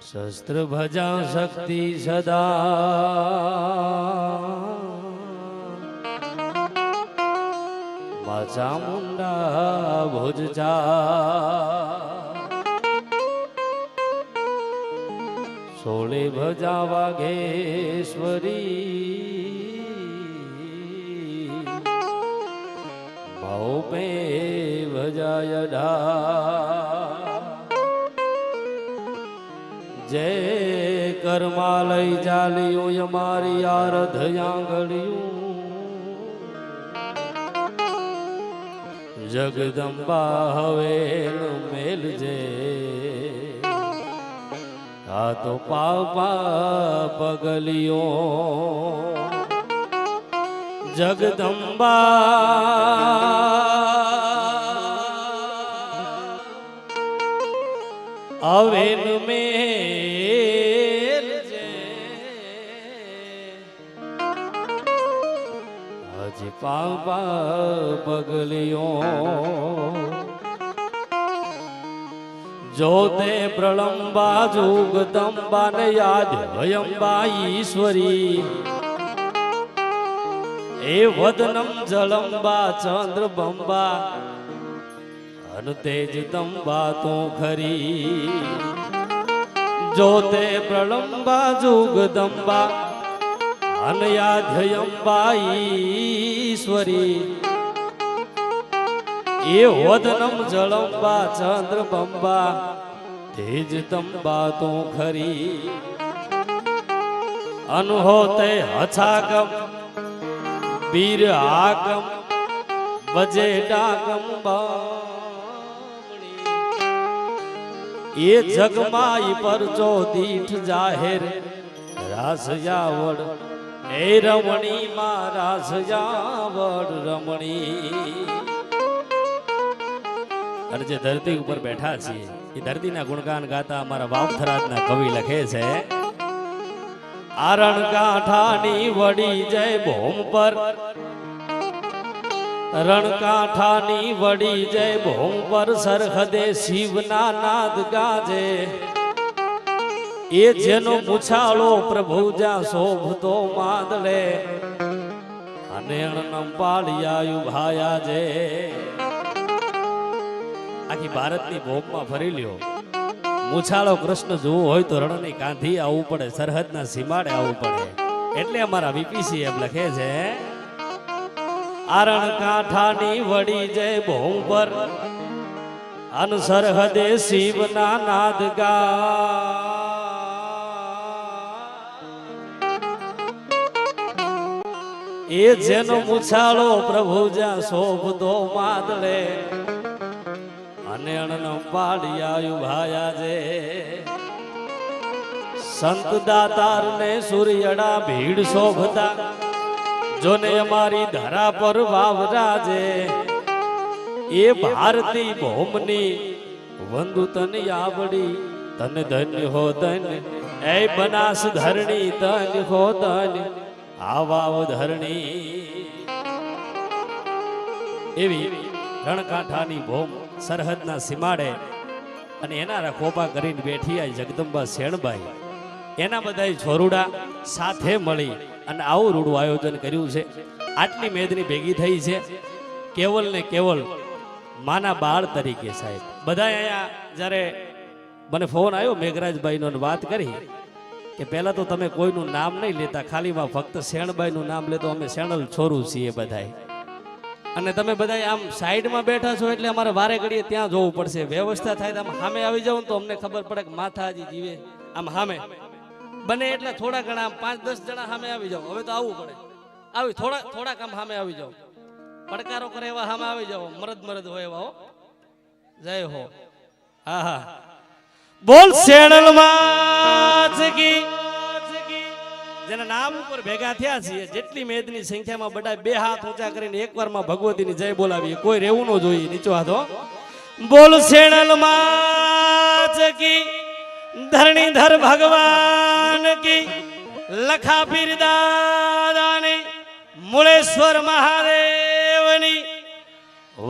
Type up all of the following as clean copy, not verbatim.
शस्त्र भजा शक्ति सदा माचा मुंडा भुजा सोले भजा वाघेश्वरी भाव पे भजायडा जय करमालय जालियो यमारी आरध आंगलियों जगदंबा हवेल मेल जे आ तो पापा पगलियों जगदंबा अवेल मेल जे हज पापा पगलियों जोते प्रलंबा जुगदंबा ने याद भयंबा ईश्वरी ए वदनम जलंबा चंद्र बंबा अन तेज दंबा तो खरी जोते प्रलंबा जुगदंबा अन याध्यंबा ईश्वरी ये वदनम जलंबा चंद्र बंबा तेज दंबा तो खरी अनहोते हछागम वीर आगम बजे डागम बामणी ये जगमाई पर जो दीठ जाहिर रास यावड़ ए रमणी मा रास यावड़ रमणी અને જે ધરતી ઉપર બેઠા છીએ એ ધરતીના ગુણગાન ગાતા અમારા વાવથરાજના કવિ લખે છે આરણ કાંઠાની વડી જય ભૂમ પર રણકાંઠાની વડી જય ભૂમ પર સરહદે શિવના નાદ ગાજે એ જેનો પૂછાળો પ્રભુ જ્યાં શોભતો માદલે અને અણનમ પાળિયાયુ ભાયા જે આખી ભારતની ભોગમાં ફરી લ્યો મૂછાળો કૃષ્ણ જોવો હોય તો રણની કાંધી આવવું પડે સરહદના સીમાડે આવવું પડે એટલે અમારા વીપીસી એમ લખે છે આરણ કાંઠાની વડી જય ભૂમ પર અન સરહદે શિવના નાદ ગા એ જેનો મૂછાળો પ્રભુ જ્યાં શોભતો માદળે અને અણનો પાડિયાયુ ભાયા જે સંત દાતાર ને સૂર્યડા ભીડ શોભતા જોને અમારી ધરા પર વાવરાજે એ ભારતી ભૌમની વંદુ તને આવડી તને ધન્ય હો ધન્ય એ બનાસ ધરણી ધન્ય હો ધન્ય આવાવ ધરણી એવી રણકાંઠાની ભૌમ સરહદના સીમાડે અને એના ખોપા કરીને બેઠી આ જગદંબા શેણબાઈ એના બધા છોરુડા સાથે મળી અને આવું રૂડું આયોજન કર્યું છે આટલી મેદની ભેગી થઈ છે કેવલ ને કેવલ માના બાળ તરીકે સાહેબ બધા અહીંયા જ્યારે મને ફોન આવ્યો મેઘરાજભાઈનો વાત કરી કે પહેલા તો તમે કોઈનું નામ નહીં લેતા ખાલીમાં ફક્ત શેણબાઈનું નામ લેતો અમે શેણલ છોરું છીએ બધાય અને તમે બધા આમ સાઈડમાં બેઠા છો એટલે અમારે વારે ઘડીએ ત્યાં જોવું પડશે વ્યવસ્થા થાય તો આમ સામે આવી જાવ તો અમને ખબર પડે કે માથાજી જીવે આમ સામે બને એટલે થોડા ઘણા આમ 5-10 જણા સામે આવી જાવ હવે તો આવવું પડે આવી થોડાક આમ સામે આવી જાવ પડકારો કરે એવા સામે આવી જાવ મરદ હોય એવા હો જય હો હા હા બોલ શેણલ માજગી જેના નામ ઉપર ભેગા થયા છીએ જેટલી મેદની સંખ્યામાં બધા બે હાથ ઊંચા કરીને એકવારમાં ભગવતીની જય બોલાવીએ કોઈ રહેવું ન જોઈએ નીચો હાથો બોલ શેણલ માજગી ધરણીધર ભગવાન કી લખા પીર દાદાની મૂળેશ્વર મહાદેવની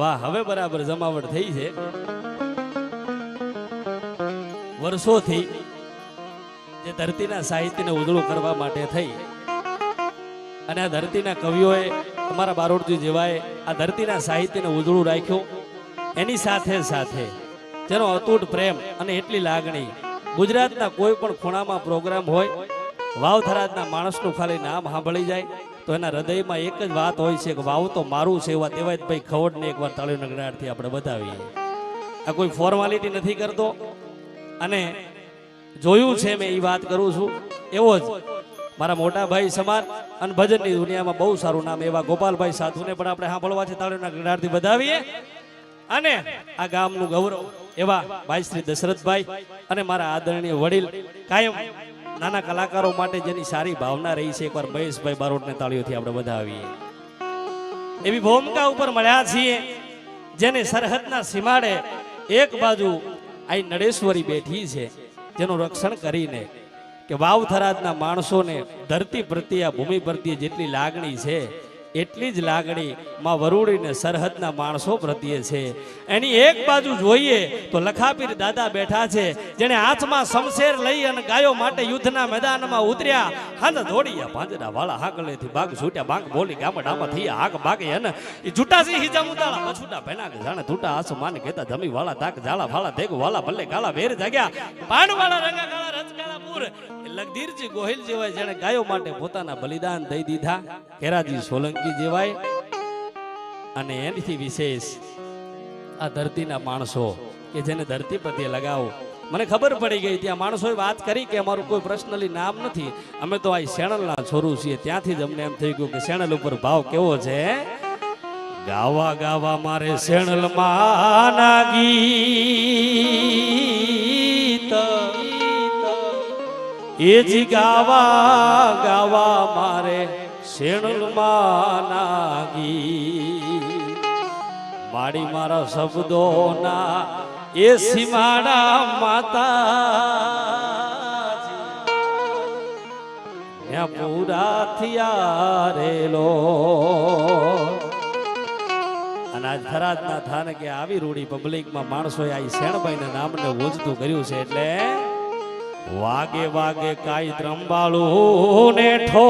વાહ હવે બરાબર જમાવટ થઈ છે વર્ષોથી જે ધરતીના સાહિત્યને ઉજળું કરવા માટે થઈ અને આ ધરતીના કવિઓએ અમારા બારોટજી જેવાએ આ ધરતીના સાહિત્યને ઉજળું રાખ્યું. એની સાથે સાથે જેનો અતૂટ પ્રેમ અને એટલી લાગણી, ગુજરાતના કોઈ પણ ખૂણામાં પ્રોગ્રામ હોય, વાવથરાજના માણસનું ખાલી નામ સાંભળી જાય તો એના હૃદયમાં એક જ વાત હોય છે કે વાવ તો મારું છે. એવા દેવાયતભાઈ ખવડને એકવાર તાળીઓના ગણગાટથી આપણે બતાવીએ. આ કોઈ ફોર્માલિટી નથી કરતો અને જોયું છે મેં એ વાત કરું છું. એવો જ મારા મોટા ભાઈ સમાન અને ભજનની દુનિયામાં બહુ સારું નામ એવા ગોપાલભાઈ સાધુને પણ આપણે સાંભળવા છે, તાળીઓના ગણગાટથી બતાવીએ. અને આ ગામનું ગૌરવ એવા ભાઈ શ્રી દશરથભાઈ અને મારા આદરણીય વડીલ કાયમ નાના કલાકારો માટે જેની સારી ભાવના રહી છે, એકવાર મહેશભાઈ બારોટને તાળીઓથી આપણે વધાવીએ. એવી ભૂમિકા ઉપર મળ્યા છીએ જેને સરહદના સીમાડે એક બાજુ આ નડેશ્વરી બેઠી છે, જેનું રક્ષણ કરીને કે વાવથરાજના માણસોને ધરતી પ્રત્યે, આ ભૂમિ પ્રત્યે જેટલી લાગણી છે એટલી જ લાગણી માં વરુડીને સરહદના માણસો પ્રત્યે છે. એની એક બાજુ જોઈએ તો લખાપીર દાદા બેઠા છે, જેને હાથમાં શમશેર લઈ અને ગાયો માટે યુદ્ધના મેદાનમાં ઉતર્યા. હાંદ દોડ્યા પાંજરા વાળા હાકલેથી બાગ છૂટ્યા, બાગ બોલી ગામડામાં થયા હાક બાગે અને એ જુટાસી હિજા મુદાળા પછુટા પેના કે જાણે તૂટા આસમાન કેતા ધમી વાળા તાક ઝાલા ફાળા દેગ વાળા ભલે ગાલા વેર જાગ્યા પાન વાળા રંગા કાળા રચકાળા પૂર. લગધીરજી ગોહિલ જેવાય જેણે ગાયો માટે પોતાના બલિદાન દઈ દીધા, કેરાજી સોલંકી જેવાય. અને એનાથી વિશેષ આ ધરતીના માણસો કે જેને ધરતી પ્રત્યે લગાવ. મને ખબર પડી ગઈ, ત્યાં માણસોએ વાત કરી કે અમારું કોઈ પર્સનલી નામ નથી, અમે તો આ શેણલના છોરું છીએ. ત્યાંથી જ અમને એમ થઈ ગયું કે શેણલ ઉપર ભાવ કેવો છે. ગાવા ગાવા મારે શેણલમાં ના ગીત, એ જી ગાવા ગાવા મારે શેણલમાં ના ગીત. માડી મારા શબ્દોના એ સીમાડા માતા પૂરા થયા રેલો. અને આજ થરાદના થાનકે આવી રૂડી પબ્લિકમાં માણસોએ આ શેણભાઈના નામને ઓજતું કર્યું છે. એટલે વાગે વાગે કાઈ ત્રંબાળું ને ઠોર,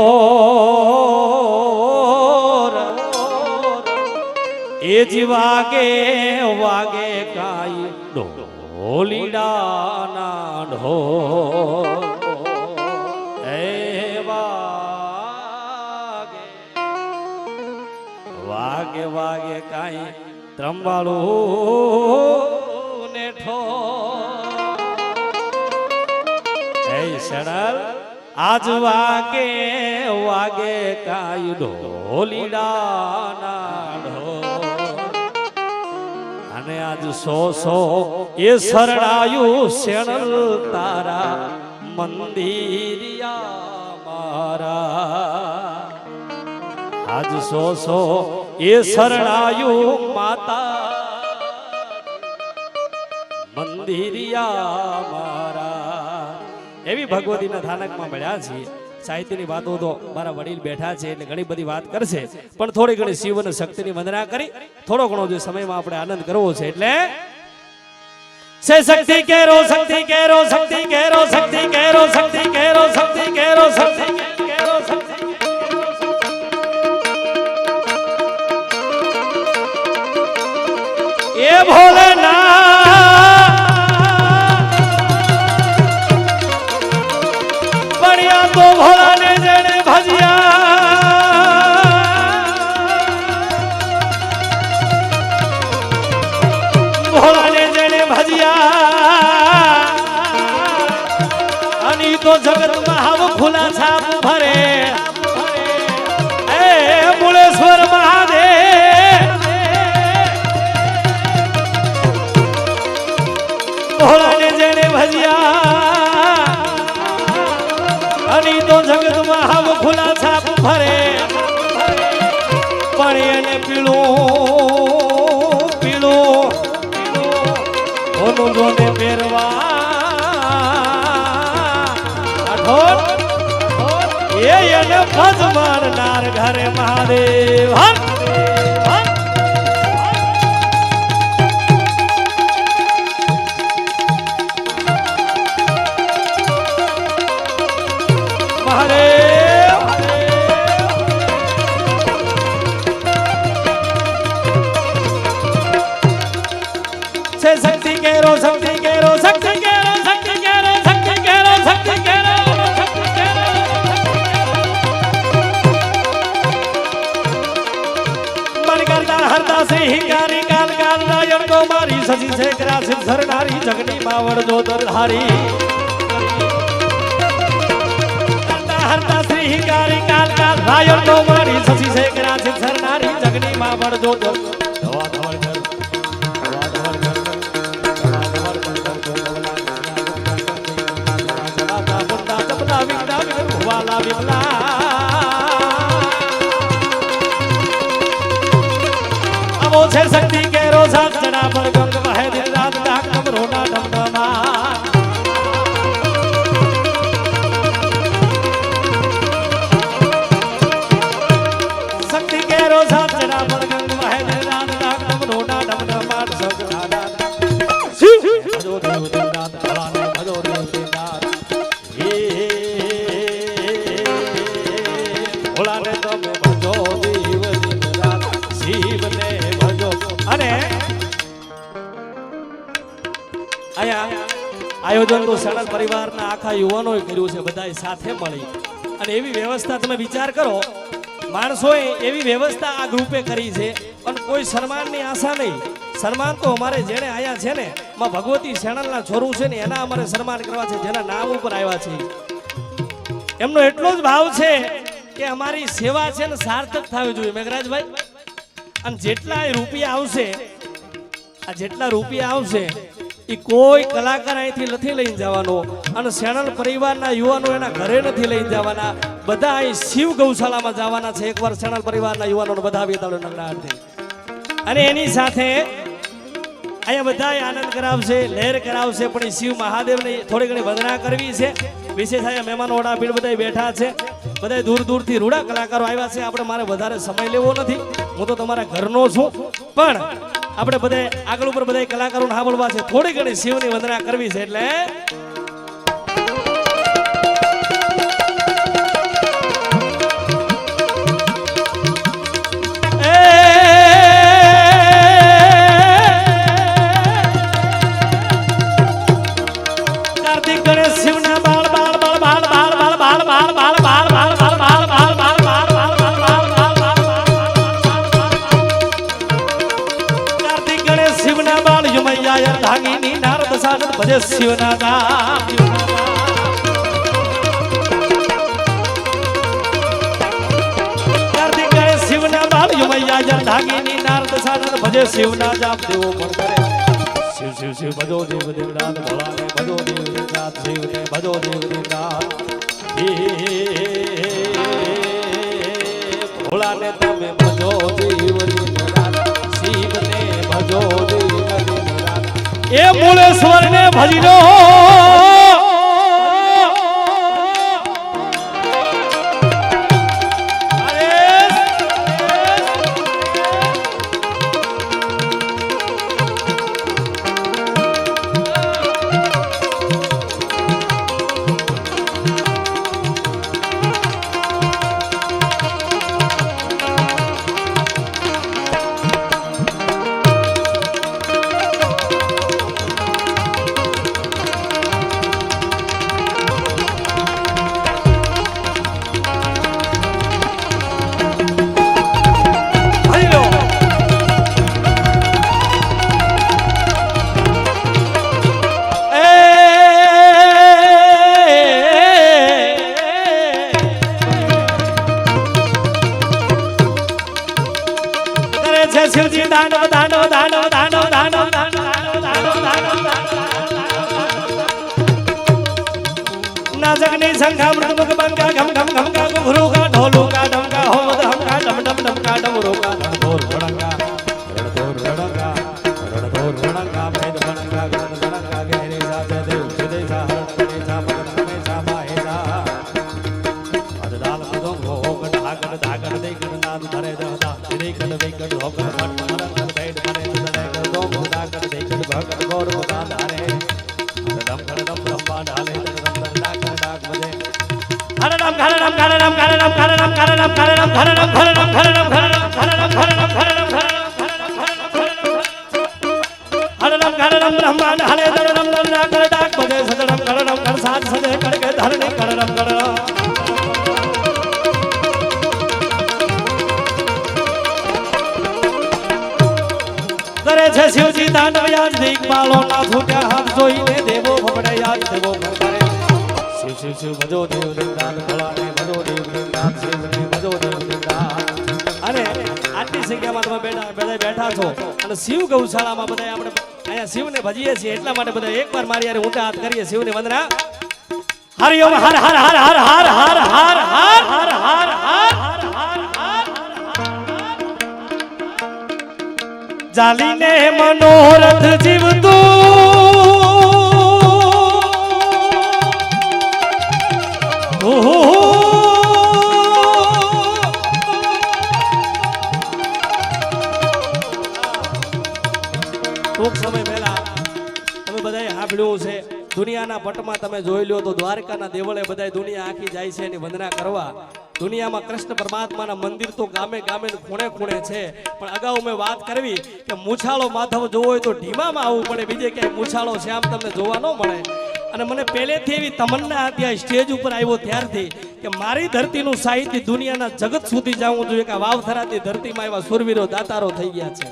એ જ વાગે વાગે કાઈ ઢોલીડાના ઢોર. એ વાગે વાગે વાગે કાઈ ત્રંબાળું ને ઠોર. શેણલ આજ વાગે વાગે કાઈ ઢોલીડાના ઢોર. અને આજ સો એ શરણાયું શેણલ તારા મંદિરિયા મારા. આજ સો એ શરણાયું માતા મંદિરિયા મારા. એવી ભગવતીના થાનકમાં મળ્યા છીએ. સાહિત્યની વાતો તો મારા વડીલ બેઠા છે એટલે ઘણી બધી વાત કરશે, પણ થોડી ઘણી શિવ અને શક્તિની વંદના કરી થોડો ઘણો જે સમયમાં આપણે આનંદ કરવો છે. એટલે સે શક્તિ કેરો શક્તિ કેરો શક્તિ કેરો શક્તિ કેરો શક્તિ કેરો શક્તિ કેરો શક્તિ કેરો શક્તિ એ ભોલેનાથ તો ભોળાને જેણે ભજ્યા, ભોળાને જેણે ભજ્યા, અને તો જગતમાં હાવ ખુલા છાપ ભરે. એ મુળેશ્વર મહાદેવ ભોળાને જેણે ભજ્યા, અને તો જગતમાં હાવ ખુલા છાપ ફરે. પણ એને પીળું પીળું ઓનું જોને પહેરવા એ એને ભજ મારનાર ઘરે મહાદેવ. શ્રી હિંગારી કાલ કાલ નાયણ તો મારી સજી છે ગ્રાસિત ધરનારી જગની માવડ જો ધારી હરતા શ્રી હિંગારી કાલ કાલ નાયણ તો મારી સજી છે ગ્રાસિત ધરનારી જગની માવડ જો ધવા ધવળ કર ધવા ધવળ કર ધવા ધવળ કર જપલા વિગડા ભુવાલા વિમલા છે શક્તિ કે રોઝા ચડા પર ગંગ વહે દિન રાત ડાક ડમરોના ડમડમા શક્તિ કે રોઝા ચડા પર ગંગ વહે દિન રાત ડાક ડમરોના ડમડમા સગના ભજો દેવ દિન રાત ભલાને ભજો દેવ દિન રાત હે ભોલાને તમે ભજો દેવ દિન રાત શિવને અને અહીંયા આયોજન તો સણલ પરિવારના આખા યુવાનોએ કર્યું છે, બધાએ સાથે મળી અને એવી વ્યવસ્થા તમે વિચાર કરો, માણસોએ એવી વ્યવસ્થા આ ગ્રુપે કરી છે પણ કોઈ સન્માનની આશા નહીં. સન્માન તો અમારે જેને આયા છે ને માં ભગવતી સેણલના છોરું છે ને એના અમારે સન્માન કરવા છે, જેના નામ ઉપર આવ્યા છે. એમનો એટલો જ ભાવ છે કે અમારી સેવા છે ને સાર્થક થવી જોઈએ મેઘરાજભાઈ. અને જેટલા રૂપિયા આવશે, આ જેટલા રૂપિયા આવશે એ કોઈ કલાકાર અહીંથી નથી લઈને જવાનો અને સેણલ પરિવારના યુવાનો એના ઘરે નથી લઈને જવાના, બધા અહીં શિવ ગૌશાળામાં જવાના છે. એકવાર સેણલ પરિવારના યુવાનોને બધા વેતાળો નગડાથી અને એની સાથે અહીંયા બધા આનંદ કરાવશે, લહેર કરાવશે. પણ એ શિવ મહાદેવને થોડી ઘણી વંદના કરવી છે. વિશેષ અહીંયા મહેમાનો ઓડા ભીડ બધા બેઠા છે, બધા દૂર દૂરથી રૂડા કલાકારો આવ્યા છે. આપણે મારે વધારે સમય લેવો નથી, હું તો તમારા ઘરનો છું, પણ આપણે બધા આગળ ઉપર બધા કલાકારોને સાંભળવા છે, થોડી ઘણી શિવની વંદના કરવી છે. એટલે કાર્તિક ગણેશ શિવના બાળ બાળ બાળ બાળ બાળ બાળ બાળ બાળ બાળ બાળ બાળ બાળ બાળ બાળ બાળ બાળ કાર્તિક ગણેશ શિવના બાળ યુમૈયા ધાગીની નારદ સાગર ભજે શિવના નામ. કાર્તિક ગણેશ શિવના બાળ યુમૈયા ધાગીની નારદ સાગર ભજે શિવના જાપ દેવો પણ કરે. શિવ શિવ શિવ ભજો દેવ દિન રાત ભોલાને ભજો દેવ દિન રાત શિવને ભજો દેવ દિન રાત. ભોલાને તમે ભજો દેવ દિન રાત શિવને ભજો દેવ દિન રાત. એ મૂળેશ્વરને ભજી લો શિવજી દાંડો દાંડો દાંડો દાંડો દાંડો દાંડો ના જગની સંઘા મૃદુક બંકા ઘમ ઘમ ઘમ કા ઘુરુ કા ઢોલુ કા ડમકા હો મદ હમ કા ડમ ડમ ડમ કા ડમરો કા ઢોર રણંગા રણધોર રણંગા રણધોર રણંગા ભેદ રણંગા ગણ રણંગા ગેરે સાજે દેવ સિદે સા હરણે સા મગન હમે સા માહે સા અદદાલ મદમ હો ગણ આગણ દાગણ દે ગણ નાદ ધરે દહદા સિદે ગણ વે ગણ હો ગણ મન મન બેડ મને દડે ગણ દો મુદા ગણ દે ગણ ભગત ગોર મુદા ધારે દમ દમ બ્રહ્મા ડાલે દમ ડાક ડાક બજે હરણમ હરણમ હરણમ હરણમ હરણમ હરણમ હરણમ હરણમ હરણમ હરણમ હરણમ હરણમ હરણમ હરણમ હરણમ બ્રહ્મા ડાલે દમ ડાક ડાક બજે સદરમ હરણમ કર સાત સજે કડકે ધરણી હરણમ હરણમ છે શિવજી તાંડવ યાદ દીકપાલો ના છૂટ્યા હાથ જોઈને દેવો ભમડે યાદ દેવો ભમડે શિવ શિવ શિવ ભજો દેવ દીદાન ભોળાને ભજો દેવ દીદાન શિવને ભજો દેવ દીદાન અને આટલી સંખ્યામાં તમે બધા બેઠા છો અને શિવ ગૌશાળામાં બધા આપણે અહીંયા શિવને ભજીએ છીએ એટલા માટે બધા એકવાર મારી યાર ઊંચા હાથ કરીએ શિવને વંદના હરિ ઓમ હર હર હર હર હર હર હર હર હર હર જાલીને મનોરથ જીવતું ટૂંક સમય પહેલા તમે બધાએ સાંભળ્યું છે દુનિયાના પટમાં તમે જોઈ લો તો દ્વારકાના દેવળે બધા દુનિયા આખી જાય છે એની વંદના કરવા દુનિયામાં કૃષ્ણ પરમાત્માના મંદિર તો ગામે ગામે ખૂણે ખૂણે છે પણ અગાઉ મેં વાત કરવી કે મૂછાળો માધવ જોવો હોય તો ઢીમામાં આવવું પડે બીજે ક્યાંય મૂછાળો શ્યામ તમને જોવા ન મળે અને મને પહેલેથી એવી તમન્ના હતી આ સ્ટેજ ઉપર આવ્યો ત્યારથી કે મારી ધરતીનું સાહિત્ય દુનિયાના જગત સુધી જવું જોઈએ કે વાવથરાની ધરતીમાં એવા સુરવીરો દાતારો થઈ ગયા છે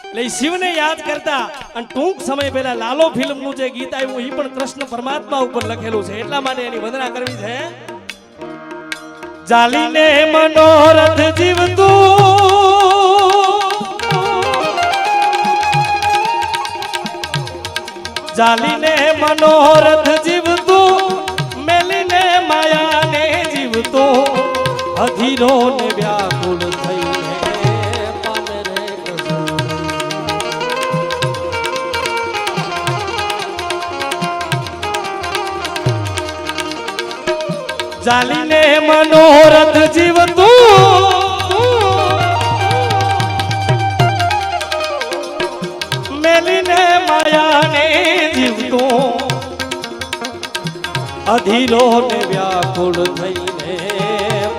એટલે શિવને યાદ કરતા અને ટૂંક સમય પહેલા લાલો ફિલ્મનું જે ગીત આવ્યું એ પણ કૃષ્ણ પરમાત્મા ઉપર લખેલું છે એટલા માટે એની વંદના કરવી છે જાલીને મનોરથ જીવતું જાલીને મનોરથ જીવતું મેલીને માયાને જીવતું અધીરો ને વ્યાકુળ થઈને પામે રે જાલીને મનોરથ જીવતું મેલીને માયાને જીવતું અધીરો ને વ્યાકુળ થઈને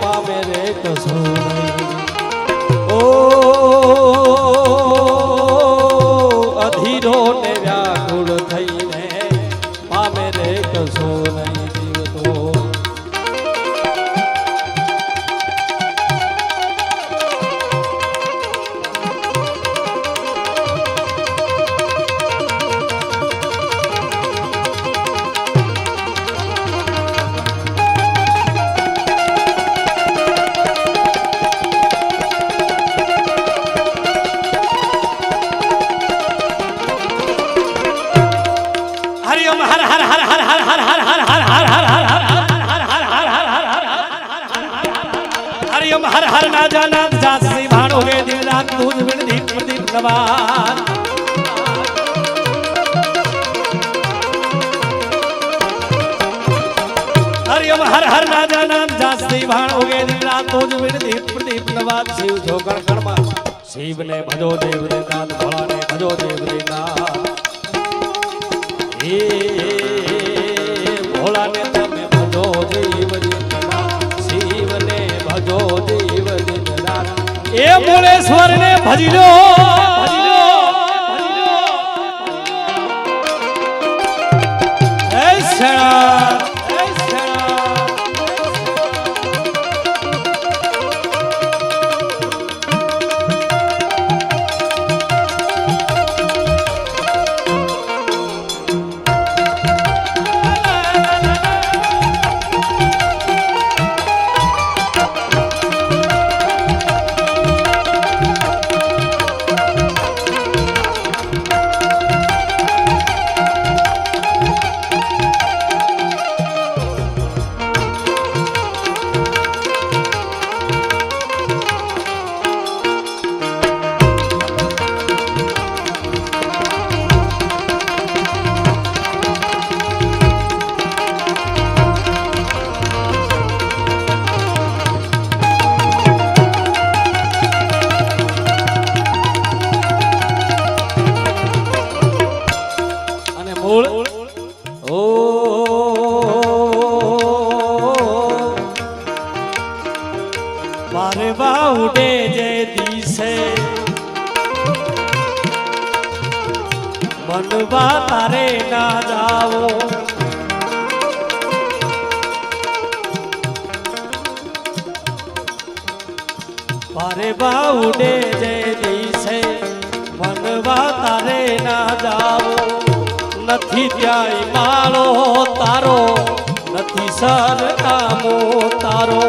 પામે રે કસોર ઓ અધીરો ને વ્યાકુળ થઈને પામે રે કસોર જીવતો हरिओम हर हर ना जाना जासी भाणोगे दिन रात दूज बिन दीप प्रदीप नवान हरिओम हर हर ना जाना जासी भाणोगे दिन रात दूज बिन दीप प्रदीप नवान शिव जो गण गण मा शिव ने भजो देव रे नाथ भोला ने भजो देव रे नाथ हे भोला ने तमे भजो देव रे शिव ने भजो देव दिन रात ए मुलेश्वर ने भजलो ऐसा मारे बाउडे जे दिसे मनवा तारे ना जाओ मारे बाउडे जे दिसे મનવા તારે ના જાવો નથી ત્યાંય માળો તારો નથી સરનામો તારો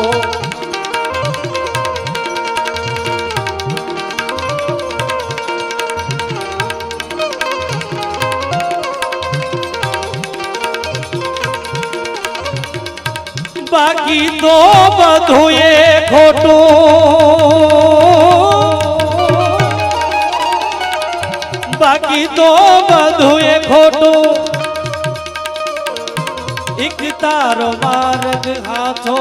બાકી તો બધું એ ખોટું બાકી તો બધું એ ખોટું એક તારો માર્ગ હાથો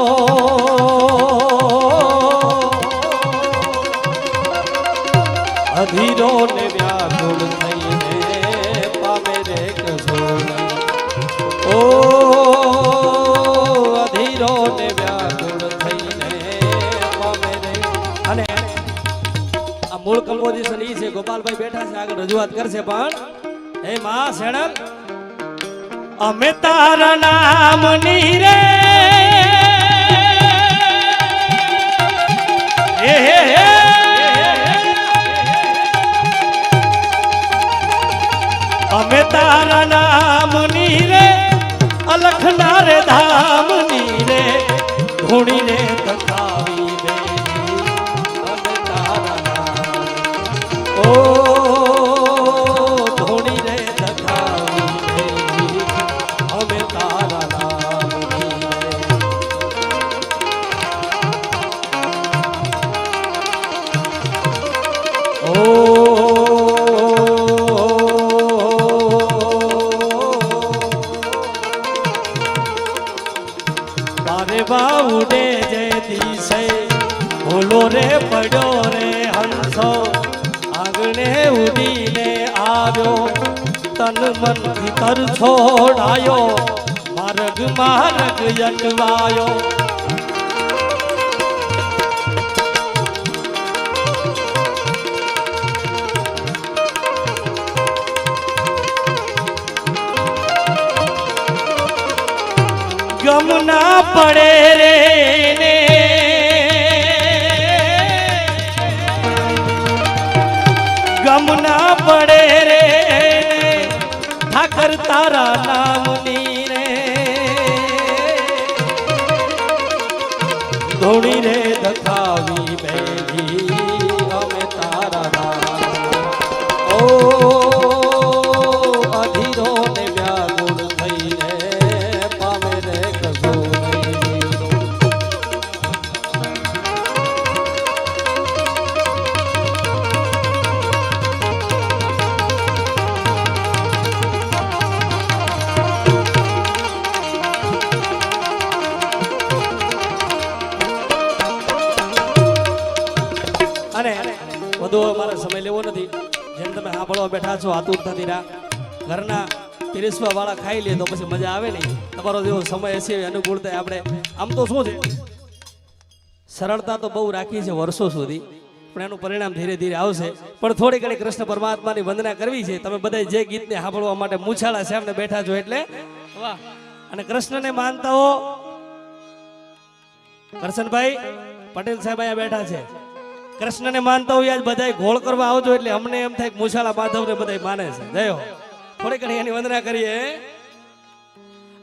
અધીરો ને વ્યાકુળ થઈને પામે રે કશો ઓ અધીરો ને વ્યાકુળ થઈને પામે રે અને આ મૂળ કમ્પોઝિશન ઈ છે ગોપાલભાઈ બેઠા છે આગળ રજૂઆત કરશે પણ હે માં શેણક અમે તારા નામની રે અમે તારા નામની રે અલખના રે ધામની રે ધૂણી રે તકાવી દે અમે તારા નામ ઓ ધૂણી રે તકાવી દે અમે તારા નામની રે ઓ ઉડે જે દિશે ભૂલો રે પડ્યો રે હંસો આંગણે ઉડીને આવ્યો તન મનથી તર છોડાયો માર્ગ માર્ગ યટવાયો ગમ ના પડે રે ને ગમ ના પડે રે ઠાકર તારા નામની રે ધોણી રે દખાવી બેઠી અમે તારા નામ ઓ અધીરો ને વ્યાકુળ થઈને પામે રે કશો અને વધુ અમારે સમય લેવો નથી જેમ તમે સાંભળવા બેઠા છો આતુરતાથી ઘરના પીરસવા વાળા ખાઈ લે તો પછી મજા આવે નહીં તમારો જેવો સમય હશે અનુકૂળતા આપણે આમ તો શું છે સરળતા તો બહુ રાખી છે વર્ષો સુધી પણ એનું પરિણામ ધીરે ધીરે આવશે પણ થોડી ઘણી કૃષ્ણ પરમાત્માની વંદના કરવી છે તમે બધા જે ગીતને સાંભળવા માટે મૂછાળા સામે બેઠા છો એટલે વાહ અને કૃષ્ણને માનતા હો કરશનભાઈ પટેલ સાહેબ અહીંયા બેઠા છે કૃષ્ણને માનતા હોય આજ બધા ઘોળ કરવા આવજો એટલે અમને એમ થાય મૂછાળા માધવને બધા માને છે જય હો થોડી ઘણી એની વંદના કરીએ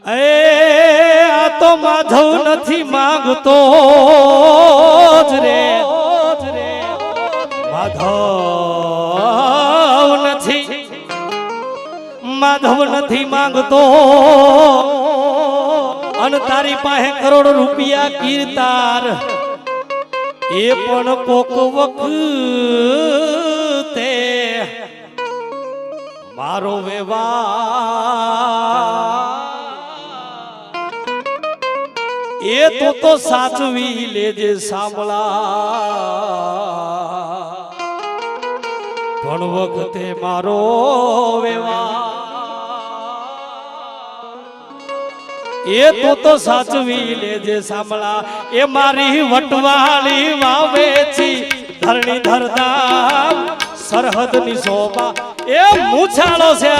એ આ તો માધવ નથી માંગતો જ રે માધવ નથી માંગતો અને તારી પાસે કરોડ રૂપિયા કીર્તાર એ પણ કોક વખતે મારો વ્યવહાર એ તો સાચવી લેજે સાંભળા પણ વખતે મારો વ્યવહાર એ તો સાચવી લેજે સાંભળા એ મારી વટવાળી વાવે છી ધરણી ધરતા સરહદ ની શોભા એ મૂછાળો છે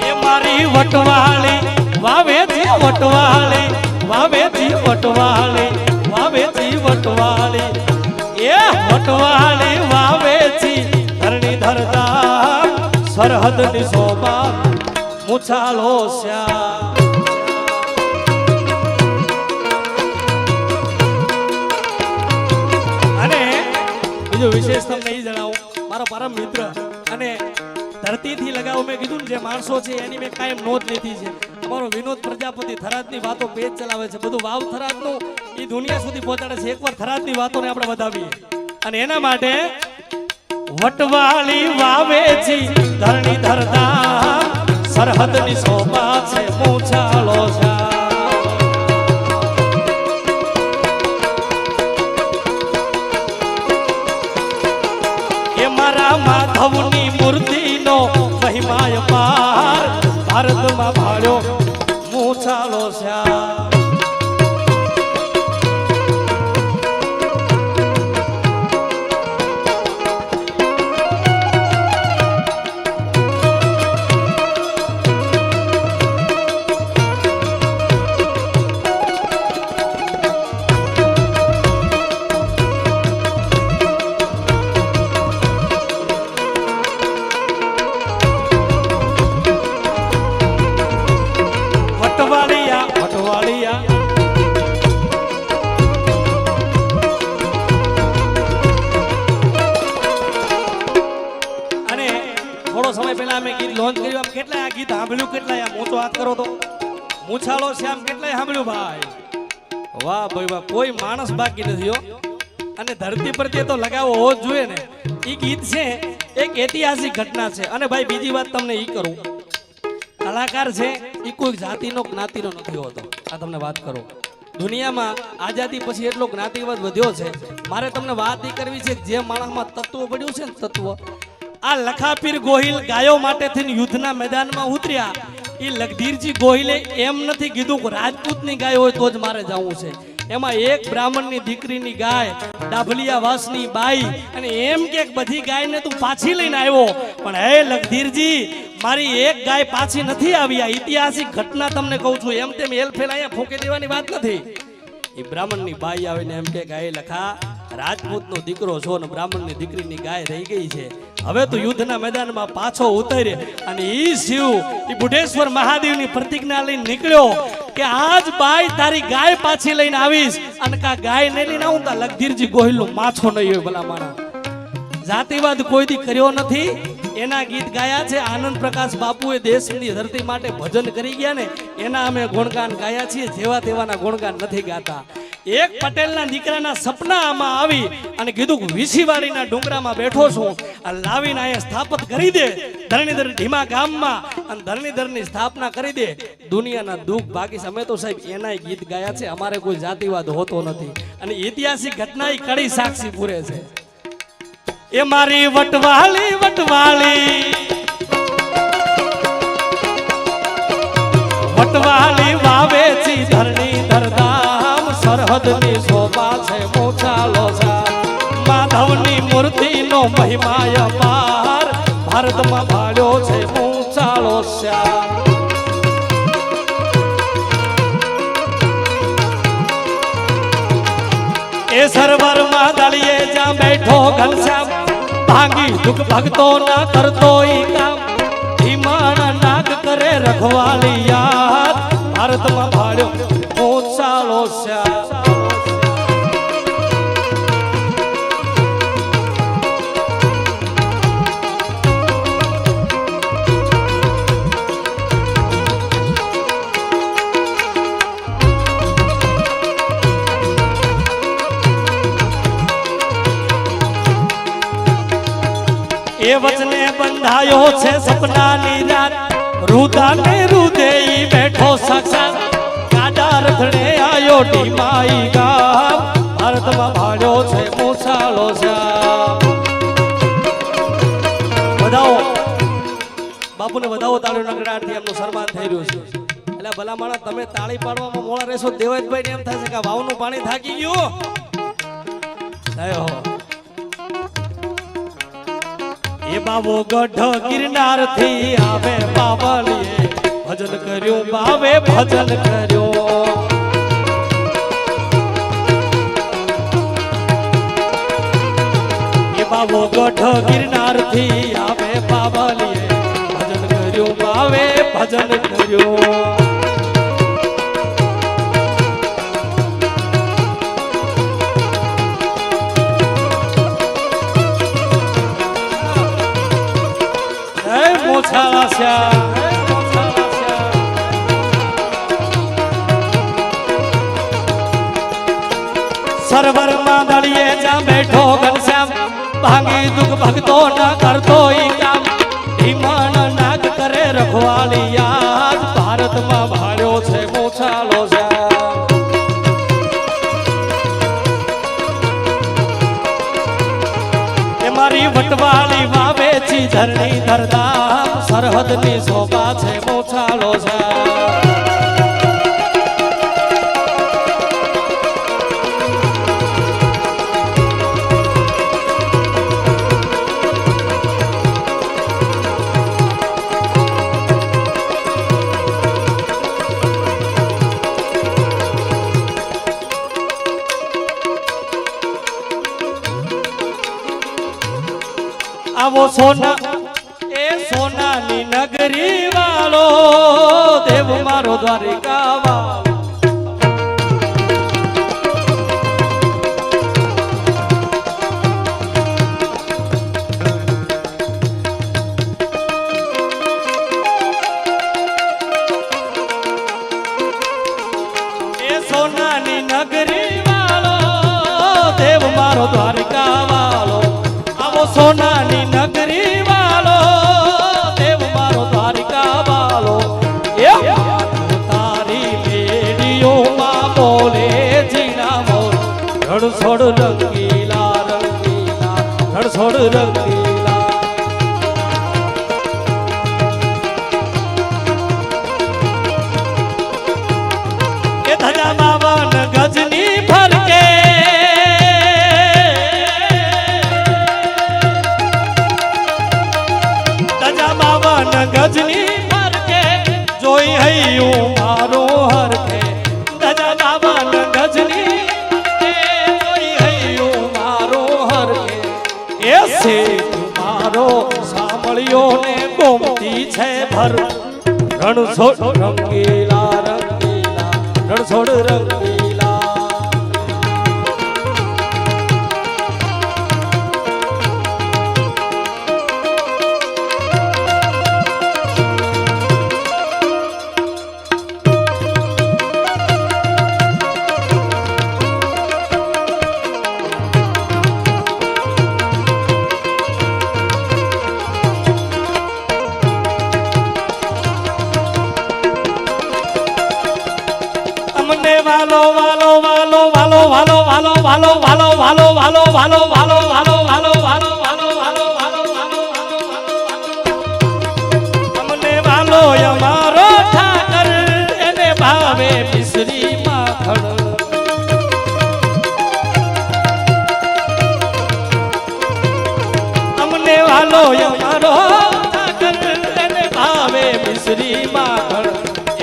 એ મારી વટવાળી વાવે છે વટવાળી વાવેતી વટવાળી વાવેતી વટવાળી એ વટવાળી વાવેતી ધરણી ધરતા સરહદની શોભા મુછાલો શ્યા અને બીજો વિશેષ તમને એ જણાવું મારો પરમ મિત્ર અને ધરતીથી લગાવ મેં કીધું ને જે માણસો છે એની મેં કાયમ નોંધ લીધી છે અમારો વિનોદ પ્રજાપતિ થરાદની વાતો પેજ ચલાવે છે બધું વાવ થરાદનું એ દુનિયા સુધી પહોંચાડે છે એકવાર થરાદની વાતોને આપણે વધાવીએ અને એના માટે વટવાળી વાવે છે ધરણી ધરતા સરહદની શોભા છે મૂછાળો છે એ મારા માધવની મૂર્તિનો મહિમાય પાર ભારતમાં ભાળ્યો મૂછાળો શ્યા કેટલાય આ ગીત સાંભળ્યું કેટલાય આ મોટો હાથ કરો તો મૂછાળો શ્યામ કેટલાય સાંભળ્યું ભાઈ વાહ ભાઈ વાહ કોઈ માણસ બાકી નથી હો અને ધરતી પર તો લગાવો હોવો જ જોઈએ ને એ ગીત છે એક ઐતિહાસિક ઘટના છે અને ભાઈ બીજી વાત તમને એ કરું કલાકાર છે એ કોઈ જાતિનો જ્ઞાતિનો નથી હોતો આ તમને વાત કરું દુનિયામાં આઝાદી પછી એટલો જ્ઞાતિવાદ વધ્યો છે મારે તમને વાત એ કરવી છે જે માણસમાં તત્વ પડ્યું છે ને તત્વ આ લખાપીર ગોહિલ ગાયો માટે થઈને યુદ્ધના મેદાનમાં ઉતર્યા એ લખધીરજી ગોહિલે એમ નથી કીધું કે રાજપૂતની ગાય હોય તો જ મારે જવું છે એમાં એક બ્રાહ્મણની દીકરીની ગાય ડાભલિયા વાસની બાઈ અને એમ કે બધી ગાયને તું પાછી લઈને આવ્યો પણ હે લખધીરજી મારી એક ગાય પાછી નથી આવી આ ઐતિહાસિક ઘટના તમને કહું છું એમ તેમ એલફેલ અહીંયા ફૂંકી દેવાની વાત નથી એ બ્રાહ્મણની બાઈ આવીને એમ કે ગાય લખા રાજપૂતનો દીકરો છો ને બ્રાહ્મણની દીકરીની ગાય રહી ગઈ છે હવે તો યુદ્ધના મેદાનમાં પાછો ઉતરે અને ઈ શિવ ઈ બુઢેશ્વર મહાદેવની પ્રતિજ્ઞા લઈને નીકળ્યો કે આજ બાઈ તારી ગાય પાછી લઈને આવીશ અને કા ગાય નહીં લઈને આવું તા લખધીરજી ગોહિલનો માછો નહીં હોય ભલા માણા જાતિવાદ કોઈ દી કર્યો નથી એના ગીત ગાયા છે આનંદ પ્રકાશ બાપુએ દેશની ધરતી માટે ભજન કરી ગયા ને એના અમે ગુણગાન ગાયા છીએ જેવા તેવાના ગુણગાન નથી ગાતા એક પટેલના દીકરાના સપના આમાં આવી અને કીધું વિસીવાડીના ડુંગરામાં બેઠો છું આ લાવીને અહીંયા સ્થાપિત કરી દે ધરણીધર ઢીમા ગામમાં અને ધરણીધરની સ્થાપના કરી દે દુનિયાના દુઃખ ભાગી અમે તો સાહેબ એનાય ગીત ગાયા છે અમારે કોઈ જાતિવાદ હોતો નથી અને ઐતિહાસિક ઘટના કડી સાક્ષી પૂરે છે એ મારી વટવાળી વટવાળી વટવાળી વાવે છે ધરણી ધરધામ સરહદની શોભા છે મૂછાળો છે માધવની મૂર્તિનો મહિમાય પાર ભારતમાં ભાળ્યો છે મૂછાળો શ્યામ એ સરોવરમાં દળીએ જ્યાં બેઠો ઘનશ્યામ ભાંગી દુઃખ ભક્તો ના કરતો ઈ કામ ધીમાણા નાગ કરે રખવાળી યાદ ભારતમાં ભાળ્યો મૂછાળો શ્યામ એ વચને બંધાયો છે સપનાની રાત રુદાને રુદે બેઠો સાક્ષાત ગાડા રખડે આયો ઢીમાઈ ગામ ભારતમાં ભાળ્યો છે મૂછાળો શ્યામ વધાવો બાપુને વધાવો તાળીઓના ગડાટથી એમનું સન્માન થઈ રહ્યું છે એટલે ભલા માણસ તમે તાળી પાડવામાં મોડા રહેશો દેવાજભાઈ ને એમ થાય છે કે વાવનું પાણી થાકી ગયું થયો એ બાવો ગઢ ગિરનાર થી આવે બાવળીએ ભજન કર્યું બાવે ભજન કર્યું આવો ગઢ ગિરનાર થી આવે પાવલીએ ભજન કર્યું આવે ભજન કર્યું સરવર માં દળીએ જા બેઠો ઘનશ્યામ ભાંગી દુઃખ ભક્તો ના કરતો ઈ કામ ભીમણ નાગ કરે રખવાલિયા ભારતમાં ભાળ્યો છે મોછાલો એ મારી વટવાળી વાવે છી ધરણી ધરધામ સરહદ ની શોભા છે મોછાલો છે આવો સોના એ સોનાની નગરી વાળો દેવ મારો દ્વારિકા વાળો એ સોનાની નગરી વાળો દેવ મારો દ્વારિકા વાળો આવો સોનાની નગરી વાળો દેવ મારો દ્વારિકા વાળો એ તારી બેડીઓમાં બોલે જીણા મોર રણછોડ રંગીલા રંગીલા રણછોડ રંગીલા એ ધજા માવન ગજની ફરકે ગજની ફરકે જોઈ હૈયું મારો હરકે દજા બાબન ગજની જોઈ હૈયું મારો હરકે એ છે મારો સાંભળ્યો ને ગોમતી છે ભર રણછોડ રંગીલા રંગીલા રણછોડ રંગીલા વાલો વાલો વાલો વાલો વાલો વાલો વાલો વાલો વાલો વાલો વાલો વાલો વાલો વાલો વાલો વાલો વાલો વાલો અમને વાલો અમારો ઠાકર એને ભાવે મિશ્રી માખણ અમને વાલો અમારો ઠાકર એને ભાવે મિશ્રી માખણ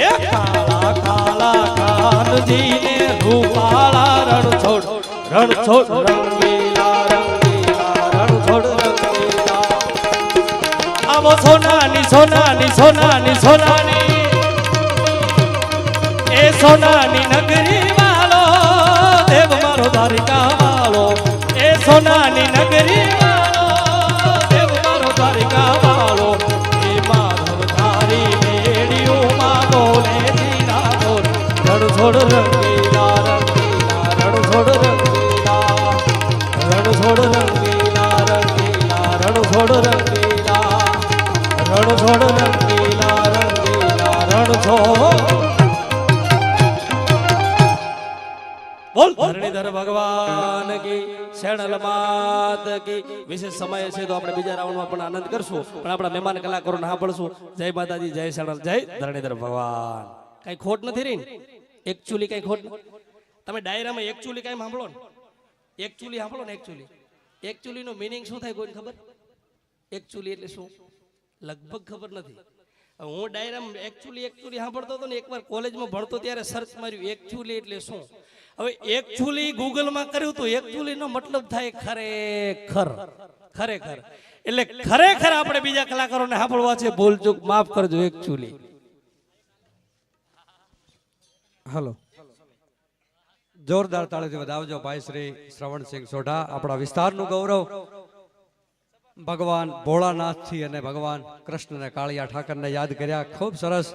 એ કાળા કાળા જીને રૂપાળા રણછોડ રણછોડ રંગીલા રંગીલા રણછોડ રંગીલા આવો સોનાની સોનાની સોનાની સોનાની એ સોનાની નગરી વાળો દેવ મારો દ્વારિકા વાળો એ સોનાની નગરી વાળો દેવ મારો દ્વારિકા વાળો એ માધવ ધારી મેળીઓમાં બોલે જીના બોલ રણછોડ રંગીલા રંગીલા રણછોડ રંગીલા રણછોડ રંગીલા રંગીલા રણછોડ રંગીલા રણછોડ રંગીલા રંગીલા રણછોડ બોલ ધરણીધર ભગવાન કી શેણલ માત કી વિશેષ સમય છે તો આપણે બીજા રાઉન્ડમાં પણ આનંદ કરશું પણ આપણા મહેમાન કલાકારો ના પડશું જય માતાજી જય શેણલ જય ધરણીધર ભગવાન કઈ ખોટ નથી રહી એકચ્યુઅલી કઈ ખોટ તમે ડાયરામાં એકચ્યુઅલી કઈ સાંભળો ને એકચ્યુઅલી સાંભળો ને એકચ્યુઅલી નો મીનિંગ શું થાય કોઈને ખબર એકચ્યુઅલી એટલે શું લગભગ ખબર નથી હું ડાયરામાં એકચ્યુઅલી સાંભળતો હતો ને એકવાર કોલેજમાં ભણતો ત્યારે સર્ચ માર્યું એકચ્યુઅલી એટલે શું હવે એકચ્યુઅલી ગૂગલમાં કર્યું તો એકચ્યુઅલી નો મતલબ થાય ખરેખર ખરેખર એટલે ખરેખર આપણે બીજા કલાકારોને સાંભળવા છે, ભૂલચૂક માફ કરજો એકચ્યુઅલી. હલો, જોરદાર તાળીથી વધાવજો ભાઈ શ્રી શ્રવણસિંહ સોઢા. આપણા વિસ્તારનું ગૌરવ ભગવાન ભોળાનાથથી અને ભગવાન કૃષ્ણ અને કાળિયા ઠાકરને યાદ કર્યા. ખૂબ સરસ.